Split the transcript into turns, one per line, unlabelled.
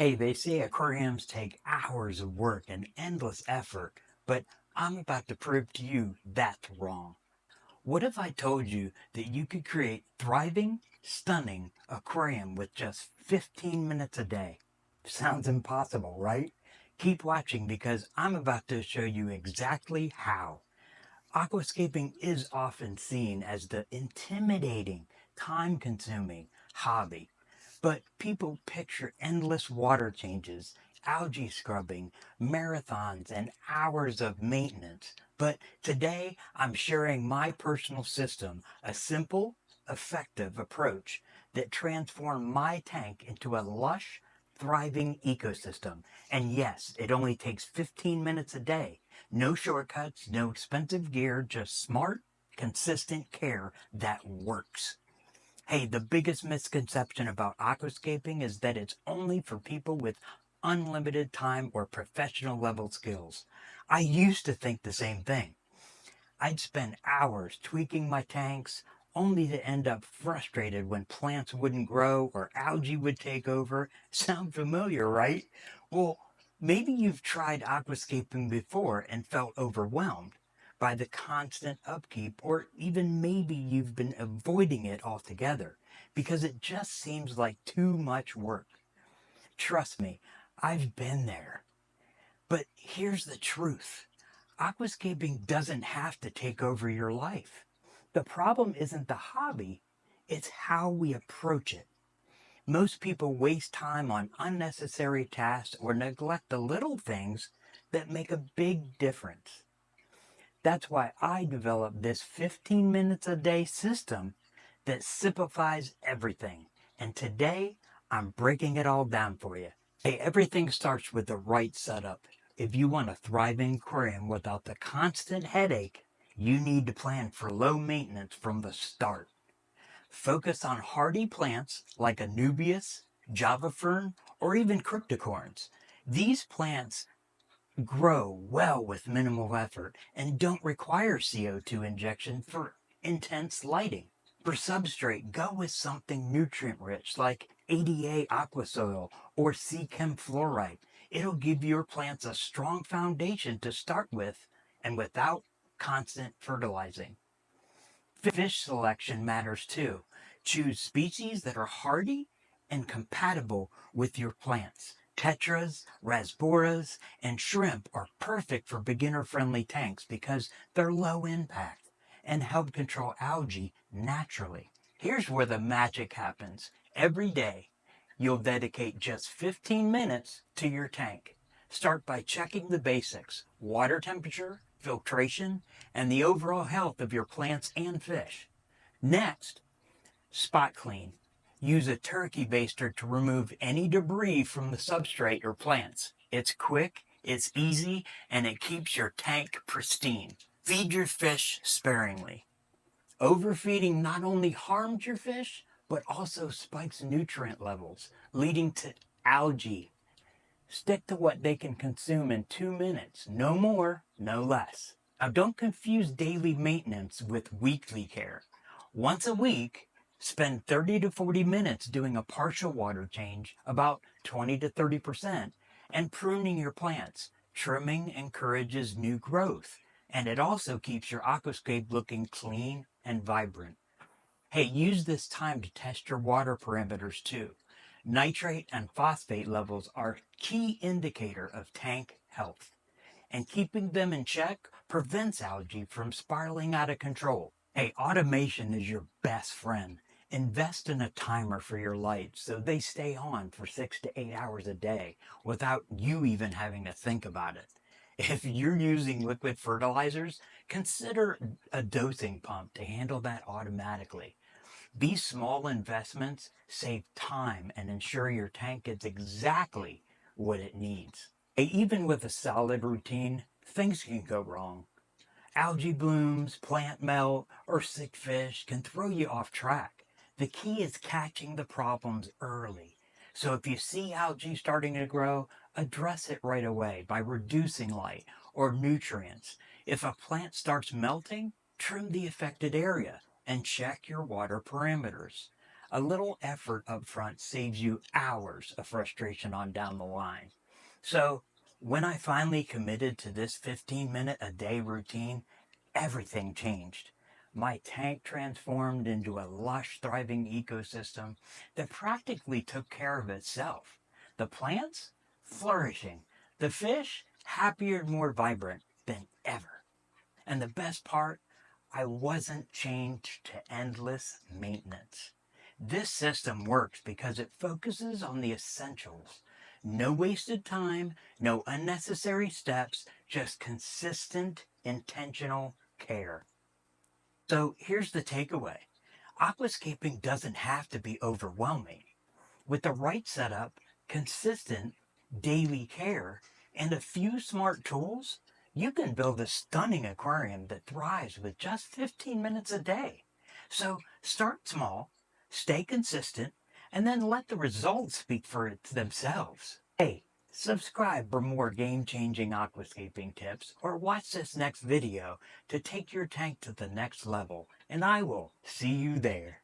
Hey, they say aquariums take hours of work and endless effort, but I'm about to prove to you that's wrong. What if I told you that you could create thriving, stunning aquarium with just 15 minutes a day? Sounds impossible, right? Keep watching because I'm about to show you exactly how. Aquascaping is often seen as the intimidating, time consuming hobby, but people picture endless water changes, algae scrubbing, marathons, and hours of maintenance. But today I'm sharing my personal system, a simple, effective approach that transformed my tank into a lush, thriving ecosystem. And yes, it only takes 15 minutes a day. No shortcuts, no expensive gear, just smart, consistent care that works. Hey, the biggest misconception about aquascaping is that it's only for people with unlimited time or professional level skills. I used to think the same thing. I'd spend hours tweaking my tanks only to end up frustrated when plants wouldn't grow or algae would take over. Sound familiar, right? Well, maybe you've tried aquascaping before and felt overwhelmed by the constant upkeep, or even maybe you've been avoiding it altogether because it just seems like too much work. Trust me, I've been there. But here's the truth. Aquascaping doesn't have to take over your life. The problem isn't the hobby, it's how we approach it. Most people waste time on unnecessary tasks or neglect the little things that make a big difference. That's why I developed this 15 minutes a day system that simplifies everything. And today, I'm breaking it all down for you. Hey, everything starts with the right setup. If you want a thriving aquarium without the constant headache, you need to plan for low maintenance from the start. Focus on hardy plants like Anubias, Java fern, or even cryptocorns. These plants grow well with minimal effort and don't require CO2 injection for intense lighting. For substrate, go with something nutrient rich like ADA aquasoil or sea chem fluoride. It'll give your plants a strong foundation to start with and without constant fertilizing. Fish selection matters too. Choose species that are hardy and compatible with your plants. Tetras, rasboras, and shrimp are perfect for beginner-friendly tanks because they're low impact and help control algae naturally. Here's where the magic happens. Every day, you'll dedicate just 15 minutes to your tank. Start by checking the basics: water temperature, filtration, and the overall health of your plants and fish. Next, spot clean. Use a turkey baster to remove any debris from the substrate or plants. It's quick, it's easy, and it keeps your tank pristine. Feed your fish sparingly. Overfeeding not only harms your fish, but also spikes nutrient levels, leading to algae. Stick to what they can consume in 2 minutes. No more, no less. Now, don't confuse daily maintenance with weekly care. Once a week, spend 30 to 40 minutes doing a partial water change, about 20 to 30%, and pruning your plants. Trimming encourages new growth, and it also keeps your aquascape looking clean and vibrant. Hey, use this time to test your water parameters too. Nitrate and phosphate levels are a key indicator of tank health, and keeping them in check prevents algae from spiraling out of control. Hey, automation is your best friend. Invest in a timer for your lights so they stay on for 6 to 8 hours a day without you even having to think about it. If you're using liquid fertilizers, consider a dosing pump to handle that automatically. These small investments save time and ensure your tank gets exactly what it needs. Even with a solid routine, things can go wrong. Algae blooms, plant melt, or sick fish can throw you off track. The key is catching the problems early. So if you see algae starting to grow, address it right away by reducing light or nutrients. If a plant starts melting, trim the affected area and check your water parameters. A little effort up front saves you hours of frustration on down the line. So, when I finally committed to this 15-minute a day routine, everything changed. My tank transformed into a lush, thriving ecosystem that practically took care of itself. The plants? Flourishing. The fish? Happier and more vibrant than ever. And the best part? I wasn't chained to endless maintenance. This system works because it focuses on the essentials. No wasted time, no unnecessary steps, just consistent, intentional care. So here's the takeaway. Aquascaping doesn't have to be overwhelming. With the right setup, consistent daily care, and a few smart tools, you can build a stunning aquarium that thrives with just 15 minutes a day. So start small, stay consistent, and then let the results speak for themselves. Hey, subscribe for more game-changing aquascaping tips, or watch this next video to take your tank to the next level, and I will see you there.